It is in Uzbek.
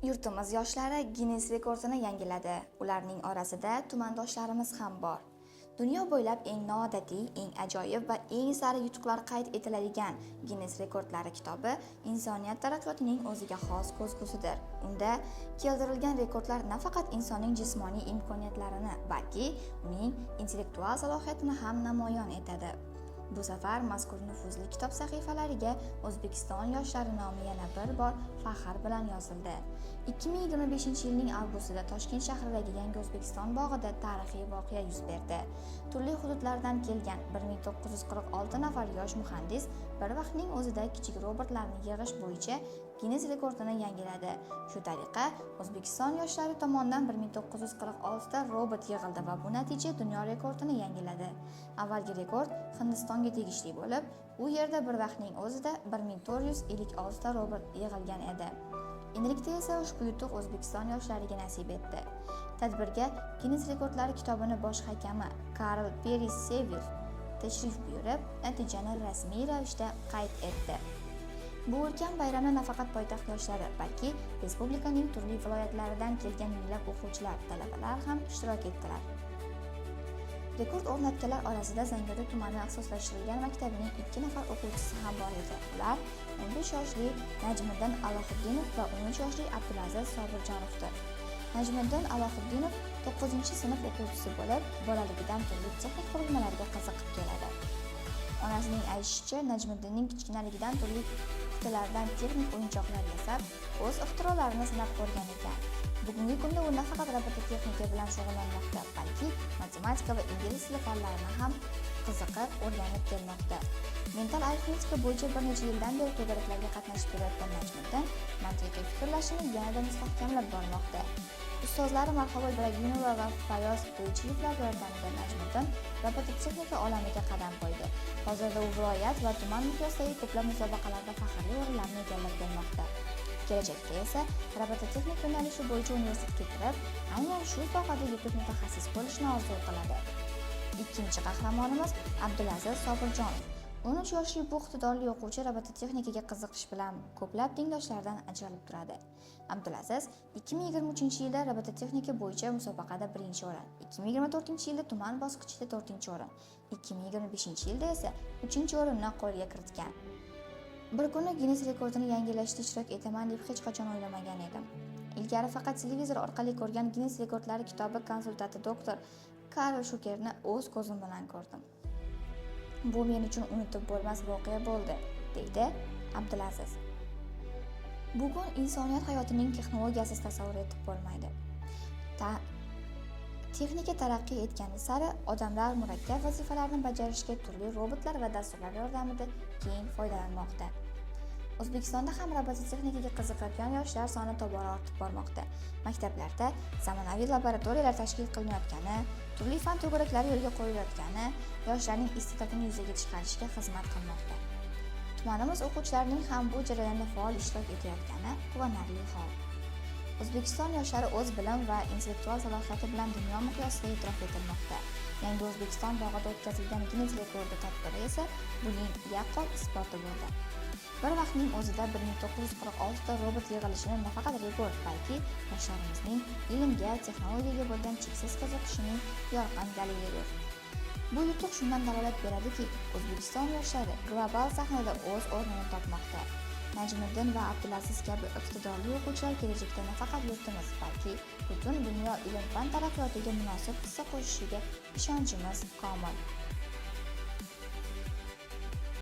Yurtimiz yoshlari Ginnes rekordini yangiladi. Ularning orasida tumandoshlarimiz ham bor. Dunyo bo'ylab eng noodatiy, eng ajoyib va eng sara yutuqlar qayd etiladigan Ginnes rekordlari kitobi insoniyat taraqqiyotining o'ziga xos ko'zgusidir. Unda keltirilgan rekordlar nafaqat insonning jismoniy imkoniyatlarini, balki uning intellektual salohiyatini ham namoyon etadi. Bu safar mazkur nufuzli kitob sahifalariga O'zbekiston yoshlari nomi yana bir bor faxr bilan yozildi. 2025-yilning avgustida Toshkent shahridagi Yangi O'zbekiston bog'ida tarixiy voqea yuz berdi. Turli hududlardan kelgan 1946 nafar yosh muhandis bir vaqtning o'zida kichik robotlarni yig'ish bo'yicha Ginnes rekordini yangiladi. Shu tariqa O'zbekiston yoshlari tomonidan 1946 ta robot yig'ildi va bu natija dunyo rekordini yangiladi. Avvalgi rekord Hindistonga tegishli bo'lib, u yerda bir vaqtning o'zida 1456 ta robot yig'ilgan edi. Endilikda esa ushbu yutuq O'zbekiston yoshlariga nasib etdi. Tadbirga Ginnes rekordlari kitobining bosh hakami Karl Perry-Sever tashrif buyurib, natijani rasmiy ravishda qayd etdi. Bu ulkan bayramda nafaqat poytaxt yoshlari, balki respublikaning turli viloyatlaridan kelgan minglab o'quvchilar, talabalar ham ishtirok etdilar. Rekord o'rnatganlar orasida Zangiota tumani ixtisoslashtirilgan maktabining 2 nafar o'quvchisi ham bor edi. Ular 15 yoshli Najmiddin Alohiddinov va 13 yoshli Abdulaziz Sobirjonovdir. Najmiddin Alohiddinov 9-sinf o'quvchisi bo'lib, bolaligidan turli texnik qurilmalarga qiziqib keladi. Onasining aytishicha, Najmiddinning kichkinaligidan turli qutilardan texnik o'yinchoqlar yasab, o'z ixtirolarini sinab ko'rgan ekan. Bugungi kunda u nafaqat robototexnika bilan shug'ullanmoqda, balki matematika va ingliz tili fanlarini ham qiziqib o'rganib kelmoqda. Mental arifmetika bo'yicha bir necha yildan beri to'garaklarga qatnashib kelayotgan Najmiddin mantiqiy fikrlashini yanada mustahkamlab bormoqda. Ustozlari Marhabo Ibragimova va Fayoz To'ychiyevlar yordamida Najmiddin robototexnika olamiga qadam qo'ydi. Hozirda u viloyat va tuman miqyosidagi ko'plab musobaqalarda faxrli o'rinlarni egallab kelmoqda. Kelajakda esa robototexnika yo'nalishi bo'yicha universitetga kirib, aynan shu sohada yetuk mutaxassis bo'lishni orzu qiladi. Ikkinchi qahramonimiz Abdulaziz Sobirjonov. 13 yoshli bu iqtidorli o'quvchi robototexnikaga qiziqish bilan ko'plab tengdoshlaridan ajralib turadi. Abdulaziz 2023-yilda robototexnika bo'yicha musobaqada 1-o'rin, 2024-yilda tuman bosqichida 4-o'rin, 2025-yilda esa 3-o'rinni qo'lga kiritgan. Bir kuni Ginnes rekordini yangilashda ishtirok etaman deb hech qachon o'ylamagan edim. Ilgari faqat televizor orqali ko'rgan Ginnes rekordlari kitobi konsultanti doktor Karl Shukerni o'z ko'zim bilan ko'rdim. Bu men uchun unutib bo'lmas voqea bo'ldi, deydi Abdulaziz. Bugun insoniyat hayotining texnologiyasiz tasavvur etib bo'lmaydi. Texnika taraqqiy etgani sari odamlar murakkab vazifalarni bajarishga turli robotlar va dasturlar yordamida keng foydalanmoqda. O'zbekistonda ham robototexnikaga qiziqayotgan yoshlar soni tobora ortib bormoqda. Maktablarda zamonaviy laboratoriyalar tashkil qilinayotgani, turli fan to'garaklari yo'lga qo'yilayotgani yoshlarning iste'dodini yuzaga chiqarishga xizmat qilmoqda. Tumanimiz o'quvchilarining ham bu jarayonda faol ishtirok etayotgani quvonarli hol. O'zbekiston yoshlari o'z bilim va intellektual salohiyati bilan dunyo miqyosida e'tirof etilmoqda. Yangi O'zbekiston bog'ida o'tkazilgan Ginnes rekordi tadbiri esa buning yaqqol isboti bo'ldi. Bir vaqtning o'zida 1946 ta robot yig'ilishini nafaqat rekord, balki yoshlarimizning ilmga, texnologiyaga bo'lgan cheksiz qiziqishining yorqin dalilidir. Bu yutuq shundan dalolat beradiki, O'zbekiston yoshlari global sahnada o'z o'rnini topmoqda. Najmiddin va Abdulaziz kabi iqtidorli o'quvchilar kelajakda nafaqat yurtimiz, balki butun dunyo ilm-fan taraqqiyotiga munosib hissa qo'shishiga ishonchimiz komil.